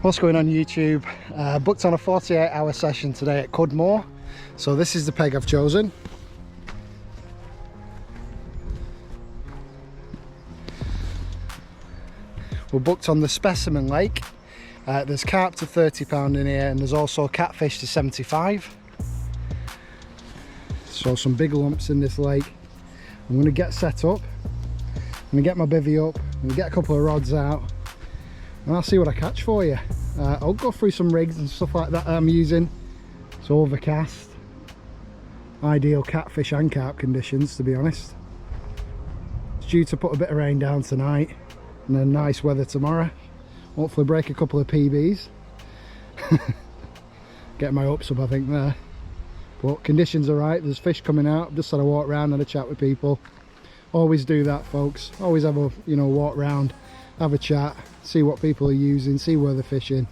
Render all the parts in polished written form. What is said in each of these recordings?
What's going on YouTube? Booked on a 48-hour session today at Cudmore. So this is the peg I've chosen. We're booked on the Specimen Lake. There's carp to £30 in here, and there's also catfish to 75. So some big lumps in this lake. I'm going to get set up. I'm going to get my bivvy up. I'm going to get a couple of rods out. And I'll see what I catch for you. I'll go through some rigs and stuff like that I'm using. It's overcast. Ideal catfish and carp conditions, to be honest. It's due to put a bit of rain down tonight and then nice weather tomorrow. Hopefully break a couple of PBs. Get my hopes up, I think, there. But conditions are right. There's fish coming out. Just had a walk around and a chat with people. Always do that, folks. Always have a walk round, have a chat, see what people are using, see where they're fishing.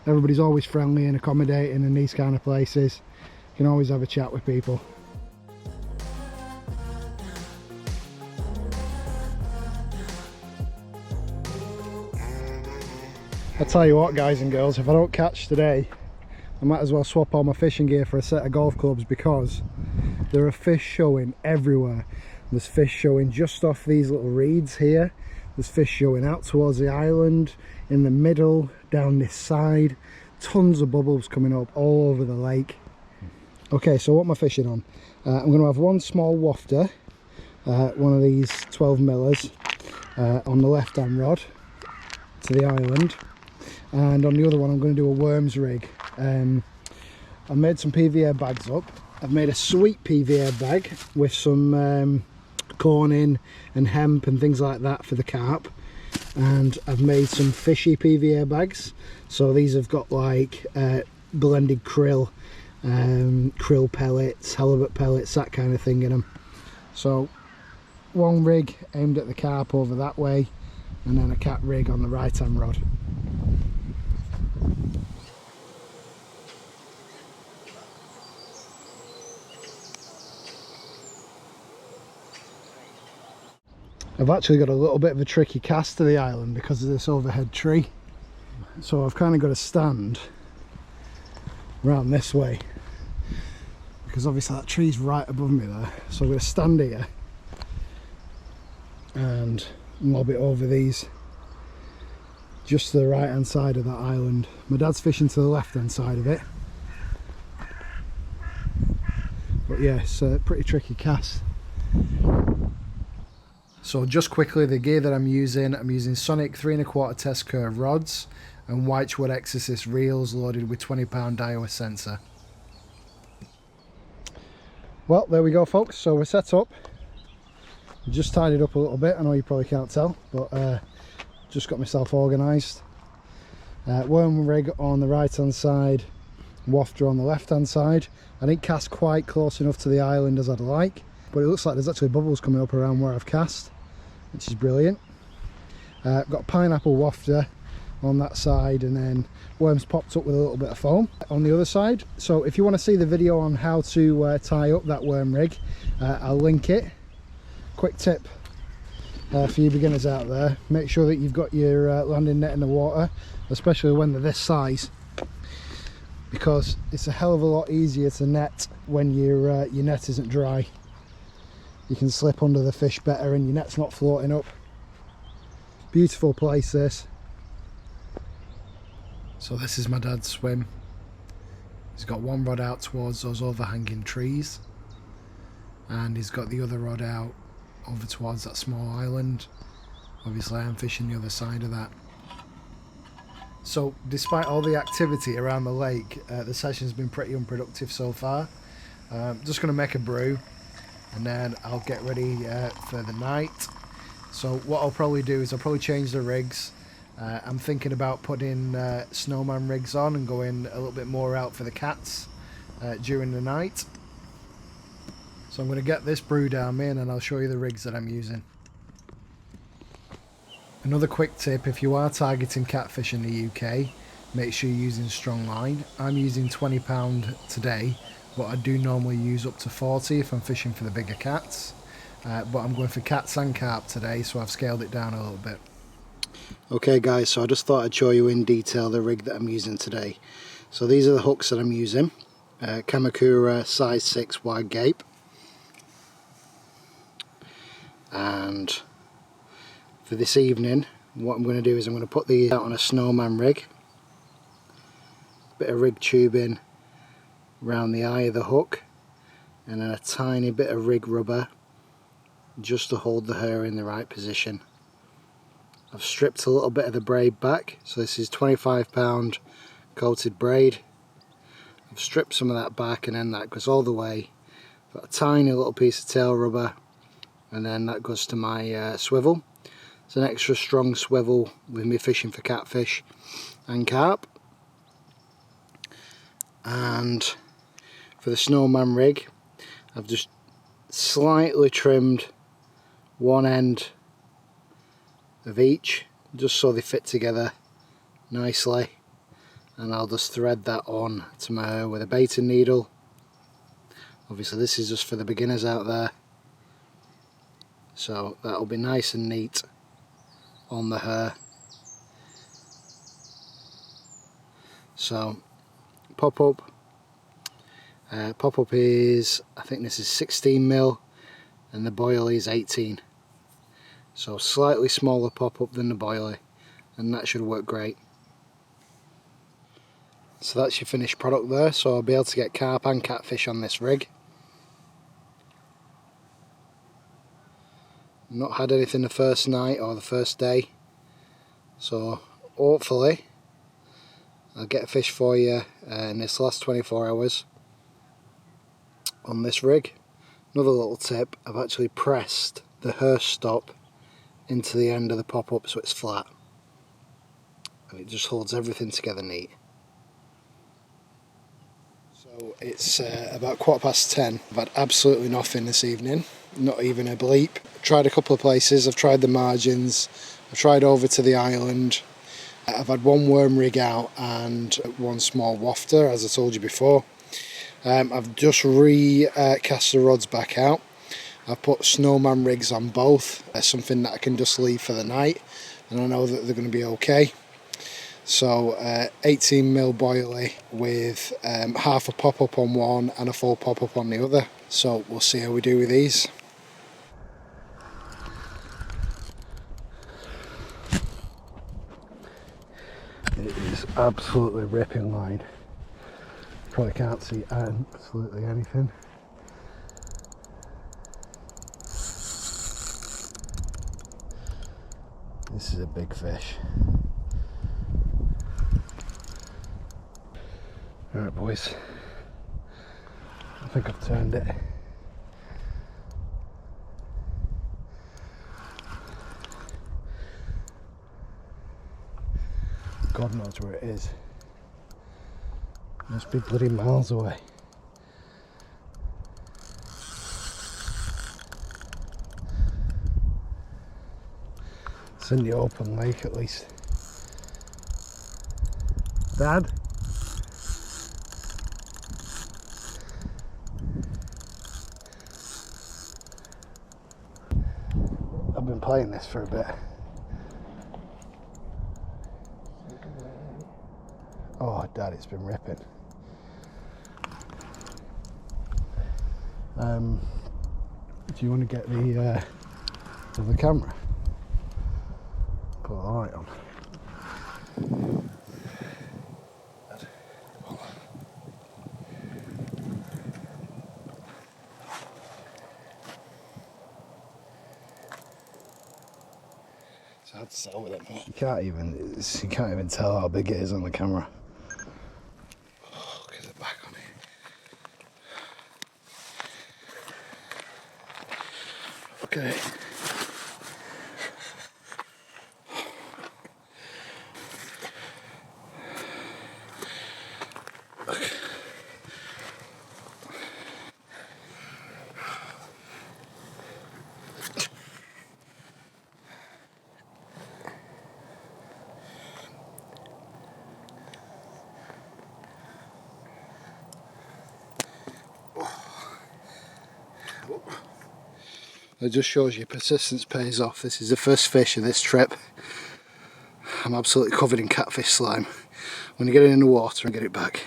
Everybody's always friendly and accommodating in these kind of places. You can always have a chat with people. I tell you what, guys and girls, if I don't catch today, I might as well swap all my fishing gear for a set of golf clubs, because there are fish showing everywhere. There's fish showing just off these little reeds here. There's fish showing out towards the island, in the middle, down this side. Tons of bubbles coming up all over the lake. Okay, so what am I fishing on? I'm going to have one small wafter, one of these 12 millers, on the left hand rod to the island. And on the other one I'm going to do a worms rig. I've made some PVA bags up. I've made a sweet PVA bag with some corn in and hemp and things like that for the carp, and I've made some fishy PVA bags. So these have got like blended krill, krill pellets, halibut pellets, that kind of thing in them. So one rig aimed at the carp over that way, and then a cat rig on the right hand rod. I've actually got a little bit of a tricky cast to the island because of this overhead tree. So I've kind of got to stand around this way, because obviously that tree's right above me there. So I'm going to stand here and lob it over these, just to the right hand side of that island. My dad's fishing to the left hand side of it. But yeah, it's a pretty tricky cast. So just quickly, the gear that I'm using Sonic 3 1/4 test curve rods and Whitewood Exorcist reels loaded with 20-pound Daiwa sensor. Well, there we go, folks. So we're set up. Just tied it up a little bit. I know you probably can't tell, but just got myself organised. Worm rig on the right hand side, wafter on the left hand side. I didn't cast quite close enough to the island as I'd like, but it looks like there's actually bubbles coming up around where I've cast, which is brilliant. Got a pineapple wafter on that side, and then worms popped up with a little bit of foam on the other side. So if you want to see the video on how to tie up that worm rig, I'll link it. Quick tip for you beginners out there: make sure that you've got your landing net in the water, especially when they're this size, because it's a hell of a lot easier to net when your net isn't dry. You can slip under the fish better and your net's not floating up. Beautiful place, this. So this is my dad's swim. He's got one rod out towards those overhanging trees, and he's got the other rod out over towards that small island. Obviously I'm fishing the other side of that. So despite all the activity around the lake, the session's been pretty unproductive so far. Just going to make a brew, and then I'll get ready for the night. So what I'll probably do is I'll probably change the rigs. I'm thinking about putting snowman rigs on and going a little bit more out for the cats during the night. So I'm going to get this brew down in, and I'll show you the rigs that I'm using. Another quick tip: if you are targeting catfish in the UK, make sure you're using strong line. I'm using 20 pound today, but I do normally use up to 40 if I'm fishing for the bigger cats. But I'm going for cats and carp today, so I've scaled it down a little bit. Okay guys, so I just thought I'd show you in detail the rig that I'm using today. So these are the hooks that I'm using. Kamakura size 6 wide gape. And for this evening, what I'm going to do is I'm going to put these out on a snowman rig. Bit of rig tubing around the eye of the hook, and then a tiny bit of rig rubber just to hold the hair in the right position. I've stripped a little bit of the braid back, so this is 25 pound coated braid. I've stripped some of that back, and then that goes all the way. Got a tiny little piece of tail rubber, and then that goes to my swivel. It's an extra strong swivel with me fishing for catfish and carp. And for the snowman rig, I've just slightly trimmed one end of each just so they fit together nicely, and I'll just thread that on to my hair with a baiting needle. Obviously this is just for the beginners out there, so that'll be nice and neat on the hair. So pop up is, I think this is 16mm and the boilie is 18, so slightly smaller pop up than the boilie, and that should work great. So that's your finished product there, so I'll be able to get carp and catfish on this rig. Not had anything the first night or the first day, so hopefully I'll get a fish for you in this last 24 hours on this rig. Another little tip, I've actually pressed the hair stop into the end of the pop-up so it's flat, and it just holds everything together neat. So it's about 10:15. I've had absolutely nothing this evening, not even a bleep. I've tried a couple of places, I've tried the margins, I've tried over to the island. I've had one worm rig out and one small wafter, as I told you before. I've just recast the rods back out. I've put snowman rigs on both. That's something that I can just leave for the night, and I know that they're going to be okay. So 18mm boilie with half a pop-up on one and a full pop-up on the other. So we'll see how we do with these. It is absolutely ripping line. Probably can't see absolutely anything. This is a big fish. Alright boys, I think I've turned it. God knows where it is. Must be bloody miles away. It's in the open lake at least. Dad? I've been playing this for a bit. Oh Dad, it's been ripping. Do you want to get the camera? Put a light on. It's hard to tell with it. You can't even tell how big it is on the camera. Oh, look at the back on it. Okay. It just shows you persistence pays off. This is the first fish of this trip. I'm absolutely covered in catfish slime. I'm going to get it in the water and get it back.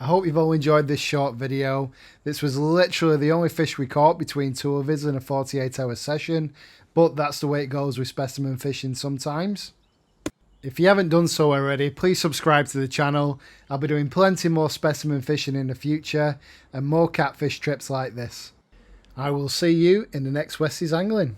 I hope you've all enjoyed this short video. This was literally the only fish we caught between two of us in a 48-hour session, but that's the way it goes with specimen fishing sometimes. If you haven't done so already, please subscribe to the channel. I'll be doing plenty more specimen fishing in the future and more catfish trips like this. I will see you in the next Westies Angling.